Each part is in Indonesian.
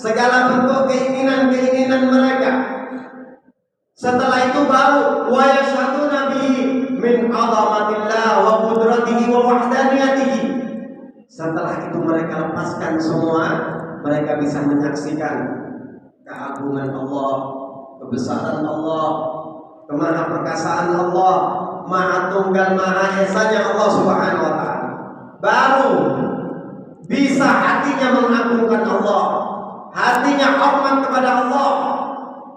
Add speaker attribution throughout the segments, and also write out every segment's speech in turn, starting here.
Speaker 1: segala bentuk keinginan-keinginan mereka. Setelah itu baru wa yashhaduna bihi min 'azamatillah wa qudratihi wa wahdaniyatihi. Setelah itu mereka lepaskan semua, mereka bisa menyaksikan keagungan Allah, kebesaran Allah, kemaha perkasaan Allah, maha tunggal maha esanya Allah Subhanahu wa taala. Baru bisa hatinya mengagungkan Allah, hatinya hormat kepada Allah.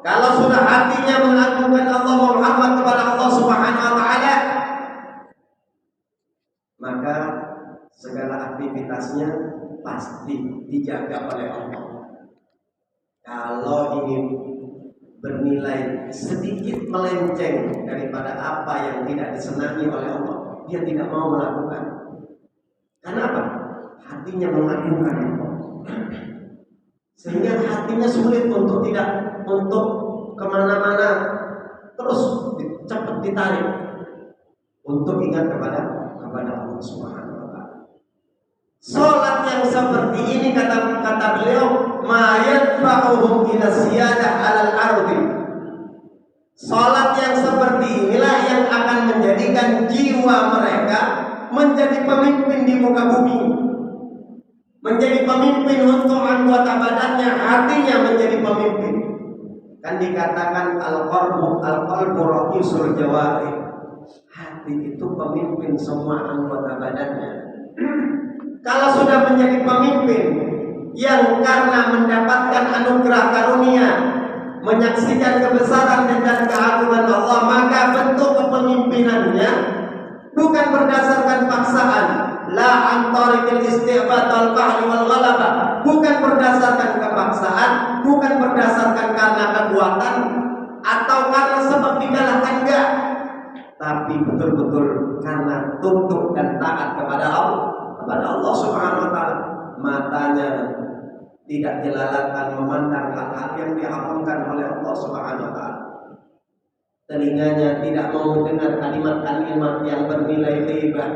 Speaker 1: Kalau sudah hatinya mengagungkan Allah, hormat kepada Allah Subhanahu wa taala, maka segala aktivitasnya pasti dijaga oleh Allah. Kalau ini bernilai sedikit melenceng daripada apa yang tidak disenangi oleh Allah, dia tidak mau melakukan. Kenapa? Hatinya mengagungkan Allah, sehingga hatinya sulit untuk kemana-mana, terus cepat ditarik untuk ingat kepada Allah Subhanahu wa taala. Salat yang seperti ini kata beliau, ma yadfa'uhum ila siyadah 'alal ardi. Salat yang seperti inilah yang akan menjadikan jiwa mereka menjadi pemimpin di muka bumi, menjadi pemimpin untuk anggota badannya, hatinya menjadi pemimpin. Kan dikatakan al-qalbu ra'isul jawarih. Hati itu pemimpin semua anggota badannya. Kalau sudah menjadi pemimpin yang karena mendapatkan anugerah karunia, menyaksikan kebesaran dan keagungan Allah, maka bentuk kepemimpinannya bukan berdasarkan paksaan, la an tariqil isti'bad wal qahri wal ghalabah, bukan berdasarkan kepaksaan, bukan berdasarkan karena kekuatan atau karena sebab dikalahkan, enggak, tapi betul-betul karena tunduk dan taat kepada Allah Subhanahu wa taala. Matanya tidak jelalatan memandang hal-hal yang diharamkan oleh Allah Subhanahu wa taala. Telinganya tidak mau mendengar kalimat-kalimat yang bernilai ghibah,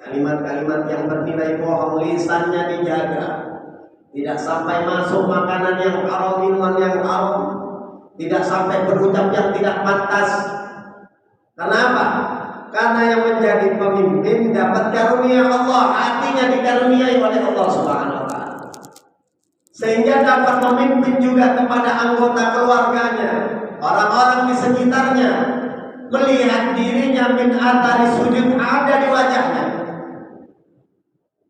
Speaker 1: kalimat-kalimat yang bernilai bohong. Lisannya dijaga, tidak sampai masuk makanan yang haram, minuman yang haram, tidak sampai berucap yang tidak pantas. Kenapa? Karena yang menjadi pemimpin dapat karunia Allah, hatinya dikaruniai oleh Allah Subhanahu wa taala, sehingga dapat memimpin juga kepada anggota keluarganya, orang-orang di sekitarnya, melihat dirinya min athari sujud ada di wajahnya,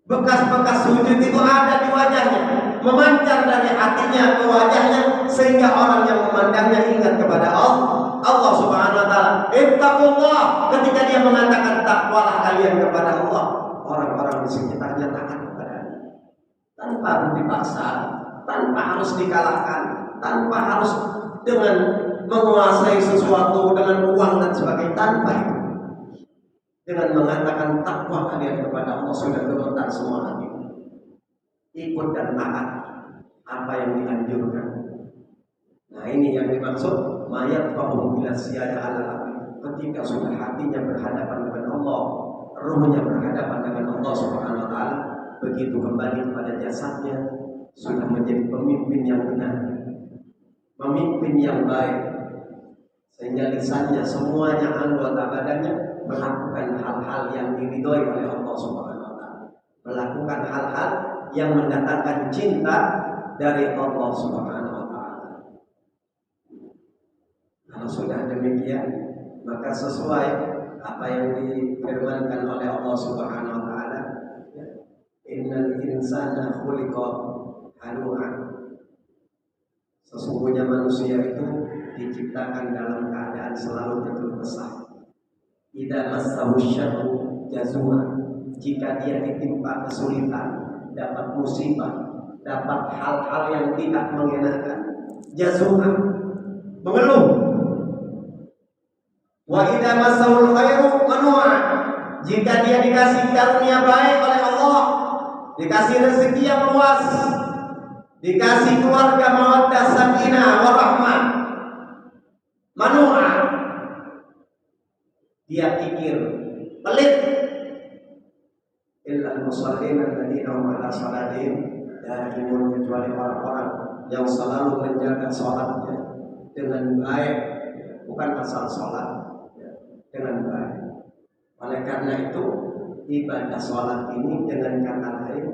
Speaker 1: bekas-bekas sujud itu ada di wajahnya, memancar dari hatinya ke wajahnya, sehingga orang yang memandangnya ingat kepada Allah Subhanahu wa taala. Ittaqullah, ketika dia mengatakan takwalah kalian kepada Allah, orang-orang di sekitarnya taat kepadanya tanpa harus dipaksa, tanpa harus dikalahkan, tanpa harus dengan menguasai sesuatu dengan uang dan sebagainya, tanpa itu. Dengan mengatakan takwa kalian kepada Allah, sudah gemetar semua hati, ikut dan taat apa yang dianjurkan. Nah, ini yang dimaksud mayat fahum bila siada ala. Ketika sudah hatinya berhadapan dengan Allah, ruhnya berhadapan dengan Allah Subhanahu wa taala, begitu kembali kepada jasadnya, sudah menjadi pemimpin yang benar, pemimpin yang baik, sehingga lisannya, semuanya anggota badannya melakukan hal-hal yang diridhoi oleh Allah Subhanahu wa taala, melakukan hal-hal yang mendatangkan cinta dari Allah Subhanahu wa taala. Kalau sudah demikian, maka sesuai apa yang difirmankan oleh Allah Subhanahu wa taala, innal insana khuliqa halu'an. Sesungguhnya manusia itu diciptakan dalam keadaan selalu berkeluh kesah. Idza massahu syarru jazua. Jika dia ditimpa kesulitan, dapat musibah, dapat hal-hal yang tidak mengenakan, jazua, mengeluh. Wa idza massahu khairu manua. Jika dia dikasih karunia baik oleh Allah, dikasih rezeki yang luas, dikasih keluarga mawaddah sakinah warahmah, manua, dia kikir, pelit. Illa al-musallin alladziina hum 'ala salatihim da'imun, kecuali orang-orang yang selalu menjaga sholatnya dengan baik, bukan asal sholat, dengan baik. Oleh karena itu, ibadah sholat ini dengan kata lain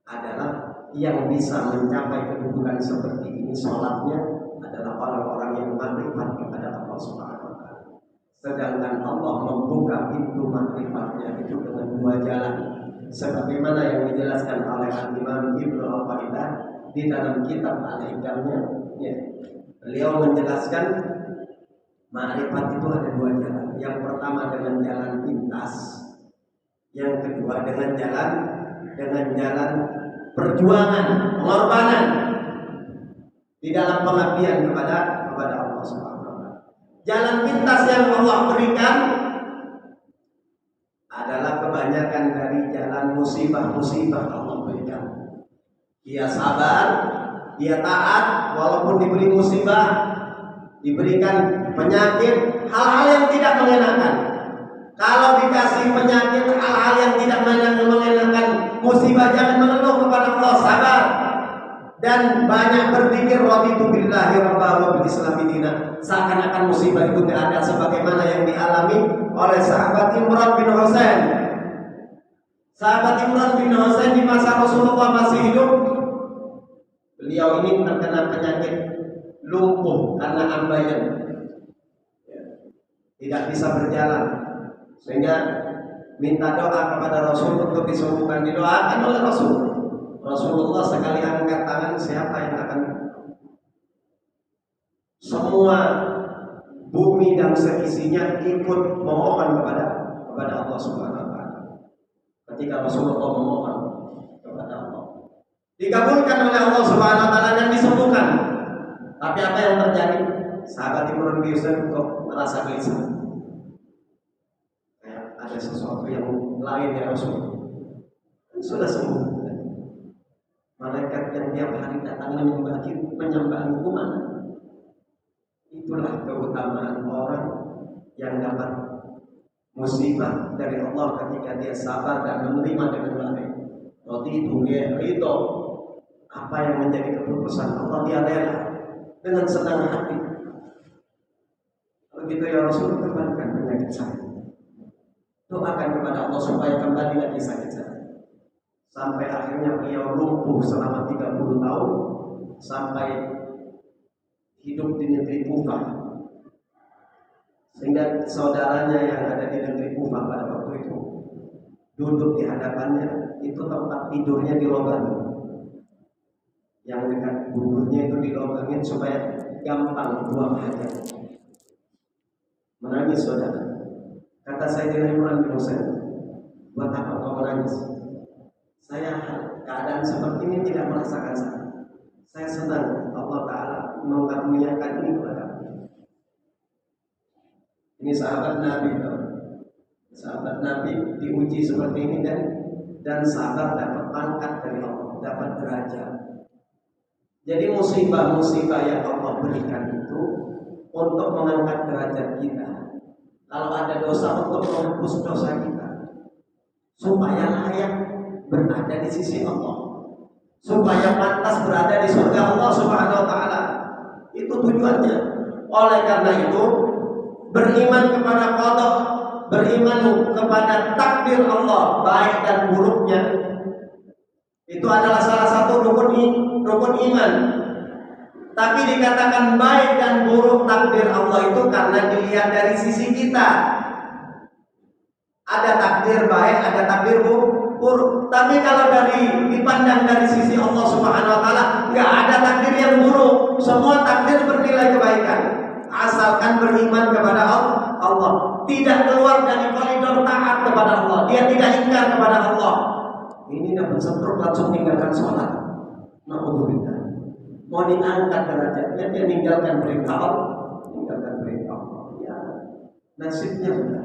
Speaker 1: adalah yang bisa mencapai kedudukan seperti ini sholatnya adalah orang-orang yang makrifat kepada Allah Subhanahu wa Ta'ala. Sedangkan Allah membuka pintu makrifatnya itu dengan dua jalan, sebagaimana yang dijelaskan oleh Imam Ibnu Al-Faridah di dalam kitab Al-Hikamnya. Ya. Beliau menjelaskan makrifat itu ada dua jalan. Yang pertama dengan jalan pintas, yang kedua dengan jalan perjuangan, pengorbanan di dalam pengabdian kepada Allah Subhanahu wa Ta'ala. Jalan pintas yang Allah berikan adalah kebanyakan dari jalan musibah-musibah Allah berikan. Dia sabar, dia taat walaupun diberi musibah, diberikan penyakit, hal-hal yang tidak mengenakan. Kalau dikasih penyakit, hal-hal yang tidak mengenakan, musibah, jangan mengeluh kepada Allah, sabar dan banyak berzikir raditu billahi rabban wa bil islami dinan. Seakan-akan musibah itu tidak ada, sebagaimana yang dialami oleh sahabat Imran bin Husain. Sahabat Imran bin Husain di masa Rasulullah masih hidup, beliau ini terkena penyakit lumpuh karena ambeien, tidak bisa berjalan, sehingga minta doa kepada Rasul untuk disembuhkan. Didoakan oleh Rasulullah sekali angkat tangan, siapa yang akan, semua bumi dan seisinya ikut memohon kepada Allah Subhanahu wa Ta'ala. Ketika Rasulullah memohon kepada Allah, dikabulkan oleh Allah Subhanahu wa Ta'ala dan disembuhkan. Tapi apa yang terjadi? Sahabat Imran bin Husain kok merasa gelisah. Ada sesuatu yang lain ya Rasul. Sudah sembuh. Malaikat yang tiap hari datang menyembahku mana? Itulah keutamaan orang yang dapat musibah dari Allah ketika dia sabar dan menerima dengan baik. Waktu itu dia ridho apa yang menjadi keputusan Allah, dia rela dengan senang hati. Begitu ya Rasul, kembalikan penyakit saya. Doakan kepada Allah supaya kembali lagi sakit saya. Sampai akhirnya beliau lumpuh selama 30 tahun sampai hidup di negeri Kufah. Sehingga saudaranya yang ada di negeri Kufah pada waktu itu duduk di hadapannya, itu tempat tidurnya dilobangin. Yang dekat buburnya itu dilobangin supaya gampang buang hajat. Menangis saudara. Kata Sayyidina Imran bin Husain, buat apa kau menangis? Saya keadaan seperti ini tidak merasakan sakit. Saya senang Allah Ta'ala mengaruniakan ini kepada aku. Ini sahabat Nabi, sahabat Nabi diuji seperti ini dan sahabat dapat pangkat dari Allah, dapat derajat. Jadi musibah-musibah yang Allah berikan itu untuk mengangkat derajat kita. Kalau ada dosa, untuk menghapus dosa kita, supaya layak berada di sisi Allah, supaya pantas berada di surga Allah Subhanahu wa Ta'ala. Itu tujuannya. Oleh karena itu, beriman kepada qada, beriman kepada takdir Allah baik dan buruknya, itu adalah salah satu rukun iman. Tapi dikatakan baik dan buruk takdir Allah itu karena dilihat dari sisi kita. Ada takdir baik, ada takdir buruk. Tapi kalau dipandang dari sisi Allah Subhanahu wa Ta'ala, nggak ada takdir yang buruk. Semua takdir bernilai kebaikan, asalkan beriman kepada Allah. Tidak keluar dari koridor taat kepada Allah. Dia tidak ingkar kepada Allah. Ini dapat setruk langsung tinggalkan sholat. Na'udzubillah. Mau diangkat derajatnya, dia meninggalkan perintah Allah. Ya, nasibnya sudah.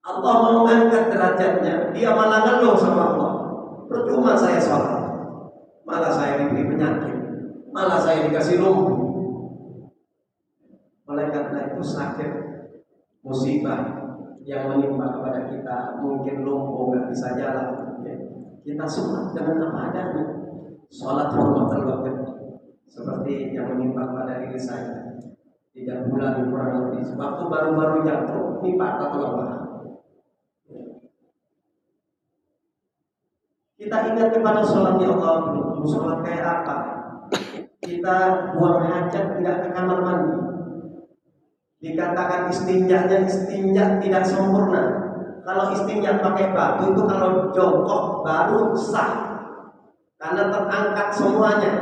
Speaker 1: Allah mau angkat derajatnya, dia malah ngeluh sama Allah. Percuma saya sholat, malah saya diberi penyakit, malah saya dikasih lumpuh. Oleh karena itu sakit, musibah yang menimpa kepada kita, mungkin lumpuh, nggak bisa jalan, ya. Kita sholat dengan apa adanya. Sholat hormatal waktu seperti yang menimpa pada diri saya 3 bulan kurang lebih. Waktu baru-baru jatuh, nimpa atau lelah. Kita ingat kepada sholat ya Allah, sholat kayak apa? Kita buang hajat tidak ke kamar mandi. Dikatakan istinja tidak sempurna. Kalau istinja pakai batu itu kalau jongkok baru sah, karena terangkat semuanya.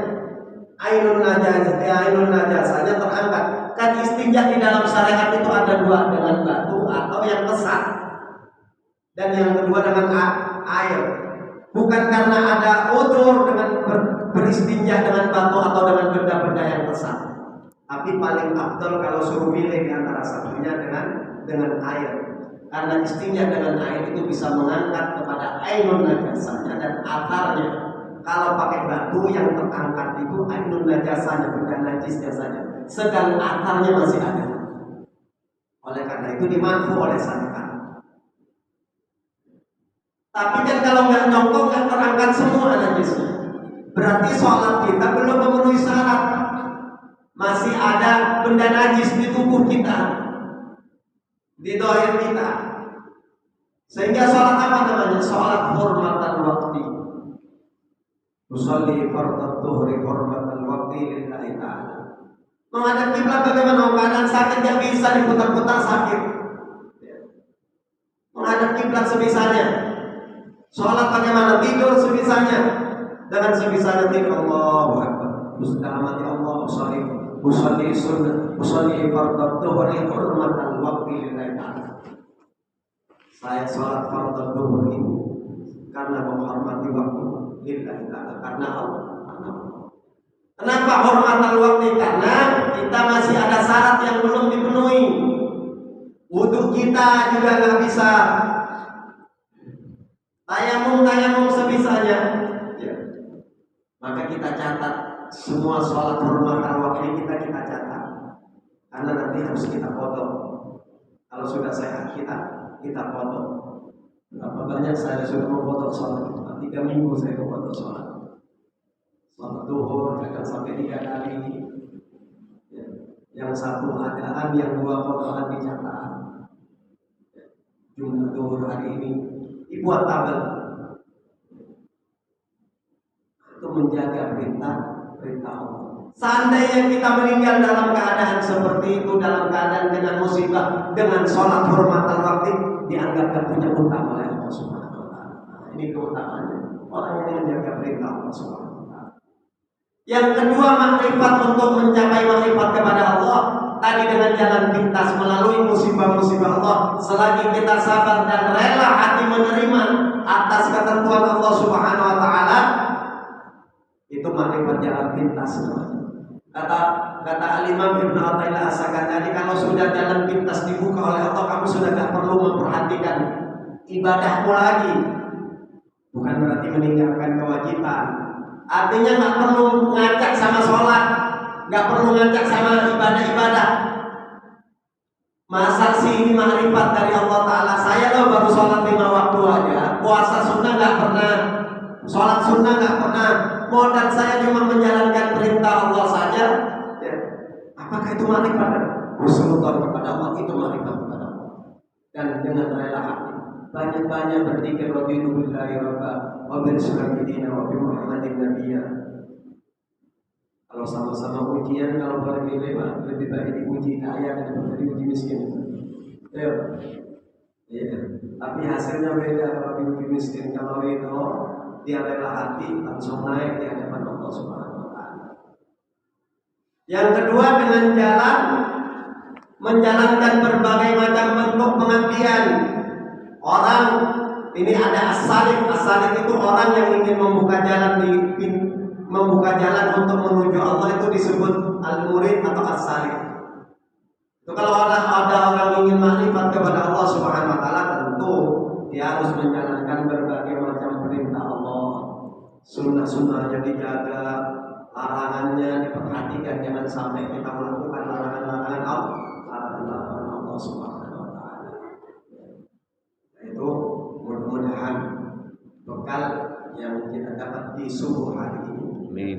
Speaker 1: Ainun najasanya terangkat. Kan istinja di dalam syariat itu ada 2, dengan batu atau yang kesat, dan yang kedua dengan air. Bukan karena ada udzur dengan beristinja dengan batu atau dengan benda-benda yang kesat, tapi paling afdal kalau suruh milih di antara satunya dengan air. Karena istinja dengan air itu bisa mengangkat kepada ainun najasanya dan atharnya. Kalau pakai batu yang terangkat itu ainun najasanya, bukan najisnya saja, sedang atharnya masih ada. Oleh karena itu dimampu oleh syariat. Tapi kan kalau nggak nyongkok, nggak terangkat semua najisnya, berarti sholat kita belum memenuhi syarat. Masih ada benda najis di tubuh kita, di dohir kita. Sehingga sholat apa namanya? Sholat hormatan waktu. Usolli fardhu dhuhri hormatan waktu lillahi ta'ala. Menghadap kiblat bagaimana? Keadaan sakit nggak bisa diputar-putar, sakit. Menghadap kiblat sebisanya. Sholat bagaimana? Tidur sebisanya. Dengan sebisanya tidur. Allahu Akbar. Dalam hati Allah, usolli sunnah, usolli fardhu dhuhri hormatan waktu lillahi ta'ala. Saya sholat fardhu dhuhur ini karena menghormati waktu lillahi ta'ala, karena Allah. Kenapa hormatan waktu? Karena kita masih ada syarat yang belum dipenuhi. Wudu kita juga nggak bisa. Tayamum sebisanya. Ya. Maka kita catat semua sholat hormatan waktu kita catat. Karena nanti harus kita potong. Kalau sudah sehat kita potong. Berapa banyak saya sudah memotong sholat? 3 minggu saya memotong sholat. Sholat duhur kadang sampai 3 kali. Ya. Yang satu adaan, yang 2 potongan dicatat. Ya. Jumlah duhur hari ini dibuat tabel. Itu menjaga perintah Allah. Seandainya kita meninggal dalam keadaan seperti itu, dalam keadaan dengan musibah, dengan sholat hormatan waktu, dianggap tak punya utang oleh Allah Subhanahu wa Ta'ala. Ini keutamaannya orang yang menjaga perintah Allah Subhanahu wa Ta'ala. Yang kedua, makrifat untuk mencapai makrifat kepada Allah tadi dengan jalan pintas melalui musibah-musibah Allah. Selagi kita sabar dan rela hati menerima atas ketentuan Allah Subhanahu wa Ta'ala, itu makrifat jalan pintas. Kata Al-Imam Ibnu Athaillah As-Sakandari, kalau sudah jalan pintas dibuka oleh Allah, kamu sudah tidak perlu memperhatikan ibadahmu lagi. Bukan berarti meninggalkan kewajiban. Artinya nggak perlu ngacak sama sholat, nggak perlu ngacak sama ibadah-ibadah. Masa sih ini makrifat dari Allah Ta'ala? Saya loh baru sholat 5 waktu aja, puasa sunnah nggak pernah, sholat sunnah nggak pernah. Modal saya cuma menjalankan perintah Allah saja. Ya. Apakah itu makrifat? Husnuzon kepada Allah, itu makrifat kepada Allah. Dan dengan rela hati, banyak-banyak berzikir raditu billahi rabba wa bil syarikina wa bi Muhammadin nabiyya. Kalau sama-sama ujian, kalau boleh milih lebih baik diuji kaya daripada diuji miskin. Ya. Tapi hasilnya beda kalau diuji miskin. Kalau itu dia rela hati, langsung naik di hadapan Allah Subhanahu wa Ta'ala. Yang kedua, dengan jalan menjalankan berbagai macam bentuk pengabdian. Orang ini ada as-salik. As-salik itu orang yang ingin membuka jalan untuk menuju Allah, itu disebut al-murid atau as-salik. Itu kalau ada orang ingin makrifat kepada Allah Subhanahu wa Ta'ala, tentu dia harus menjalankan berbagai macam perintah Allah. Sunnah-sunnahnya dijaga, larangannya diperhatikan, jangan sampai kita melakukan larangan-larangan Allah Subhanahu wa Ta'ala. Itu mudah-mudahan bekal yang kita dapat di subuh hari ini
Speaker 2: Amin.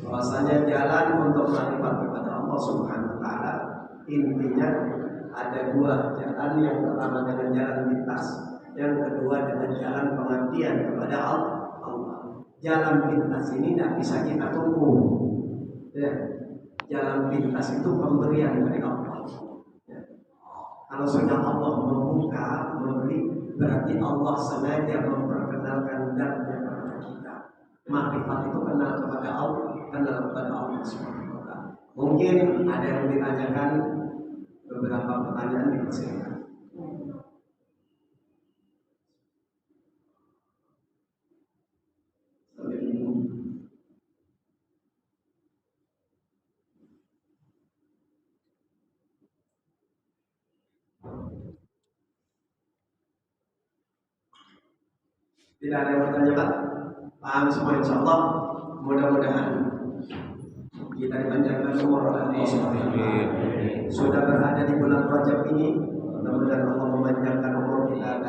Speaker 1: Bahwasanya jalan untuk makrifat kepada Allah Subhanahu wa taala intinya ada dua jalan, yang pertama dengan jalan pintas, yang kedua dengan jalan pengabdian kepada Allah. Jalan pintas ini tidak bisa kita tunggu. Ya. Jalan pintas itu pemberian dari Allah. Ya. Kalau sudah Allah membuka, memberi, berarti Allah sengaja memperkenalkan darnya kepada kita. Makrifat itu kenal kepada Allah, kenal kepada Allah Subhanahu wa taala. Mungkin ada yang ditanyakan, beberapa pertanyaan dipersilakan. Tidak ada yang bertanya, Pak? Paham semua, insya Allah. Mudah-mudahan kita dipanjangkan umur oleh Allah Subhanahu wa taala. Sudah berada di bulan Rajab ini, mudah-mudahan Allah memanjangkan umur kita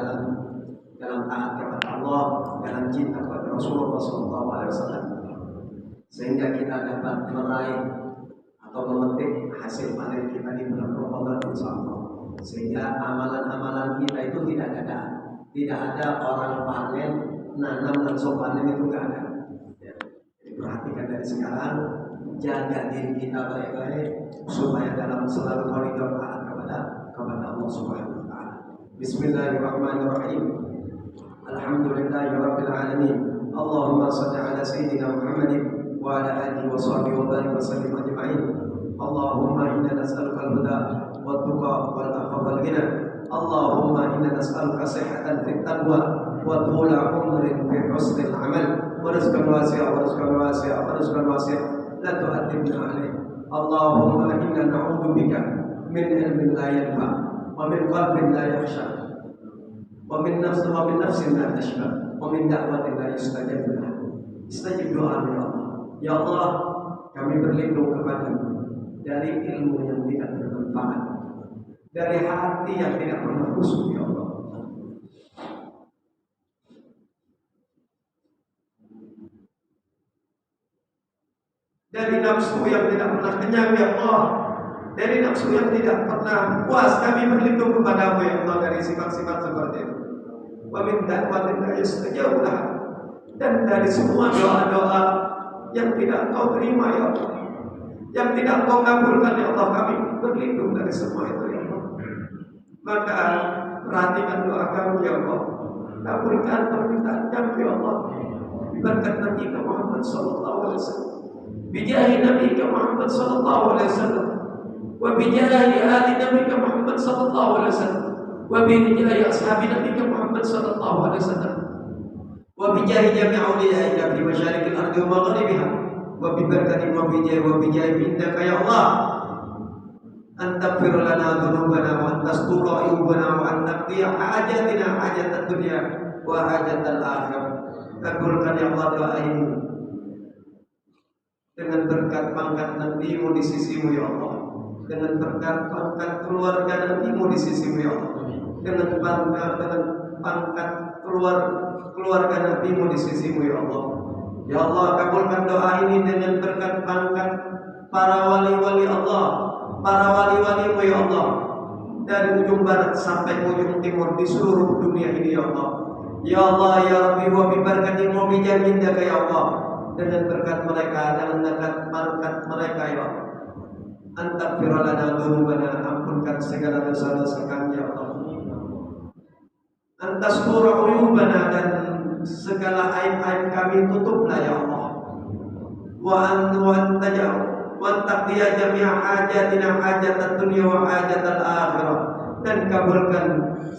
Speaker 1: dalam taat kepada Allah, dalam cinta kepada Rasulullah SAW, sehingga kita dapat meraih atau memetik hasil panen kita di bulan Ramadan, insya Allah. Sehingga amalan-amalan kita itu tidak ada. Tidak ada orang panen, nanam langsung panen, itu tidak ada. Ya. Perhatikan dari sekarang, jaga diri kita baik-baik supaya dalam selalu koridor taat kepada Allah Subhanahu wa taala. Bismillahirrahmanirrahim. Alhamdulillahirabbil alamin. Allahumma shalli ala sayyidina Muhammadin wa ala alihi wa sahbihi wa barik wa sallim ajma'in. Allahumma inna nas'aluka al-huda wat tuqa wal afwa wal ghina. Allahumma inna nas'aluka sihhatan fit taqwa wa tula umrin fi husnil amal wa rizqan wasi'a la tu'addibna alaih. Allahumma inna na'udzu bika min ilmin la yanfa wa min qalbin la yakhsha wa min nafsin la tashba wa min da'watin la yustajab laha. Istajib doa ya Allah. Ya Allah, kami berlindung kepadamu dari ilmu yang tidak bermanfaat, dari hati yang tidak pernah khusyuk ya Allah. Dari nafsu yang tidak pernah kenyang ya Allah, dari nafsu yang tidak pernah puas, kami berlindung kepadamu ya Allah dari sifat-sifat seperti itu. Wa min da'watin la yustajab laha, dan dari semua doa-doa yang tidak Kau terima ya Allah, yang tidak Kau kabulkan ya Allah, kami berlindung dari semua itu ya Allah. Maka perhatikan doa kami ya Allah, kabulkan permintaan kami ya Allah, berkat Nabi Muhammad sallallahu alaihi wasallam, bijahi Nabi Muhammad sallallahu alaihi wasallam, wa bijahi ahli Nabi Muhammad sallallahu alaihi wasallam, wa bijahi ashabi Nabi Muhammad sallallahu alaihi wasallam, wa bijahi jami' awliyaika fi masyariqil ardi wa maghribiha, wa bi barakati wa bijahi indaka ya Allah, an taghfir lana dhunubana wa an tastura aibana wa an taqdiya hajatina hajatad dunya wa hajatal akhirah. Kabulkan ya Allah doa ini dengan berkat pangkat Nabi-Mu di sisi-Mu ya Allah, dengan berkat pangkat keluarga Nabi-Mu di sisi-Mu ya Allah, dengan pangkat keluarga Nabi-Mu di sisi-Mu ya Allah. Ya Allah, kabulkan doa ini dengan berkat pangkat para wali-wali Allah, para wali-wali-Mu ya Allah, dari ujung barat sampai ujung timur di seluruh dunia ini ya Allah. Ya Allah ya Rabbi, wa bi barakati wa bi jamindaka ya Allah, dengan berkat mereka, dengan berkat mereka ya Allah, antaghfir lana dzunubana, ampunkan segala dosa-dosa kami ya Allah, antastura uyubana, dan segala aib-aib kami tutuplah ya Allah, wa taqdiya jami'a hajatina hajatat dunya wa hajatal akhirah, dan kabulkan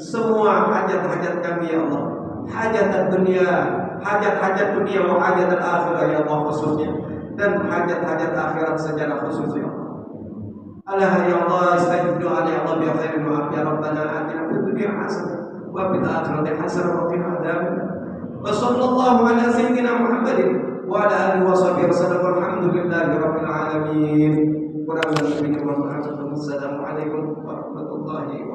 Speaker 1: semua hajat-hajat kami ya Allah, hajat dunia, hajat-hajat dunia wa hajatal akhirah ya Allah khususnya, dan hajat-hajat akhirat secara khusus ya Allah. Allah ya Allah, istajib doa ya Allah bi khairin wa ya Rabbana atina fid dunya hasanah wa fil akhirati hasanah wa qina adzabannar. Wa sallallahu ala sayyidina Muhammadin wa ala alihi wa sahbihi wasallam. Alhamdulillahi rabbil alamin. Wa assalamu alaikum warahmatullahi wabarakatuh.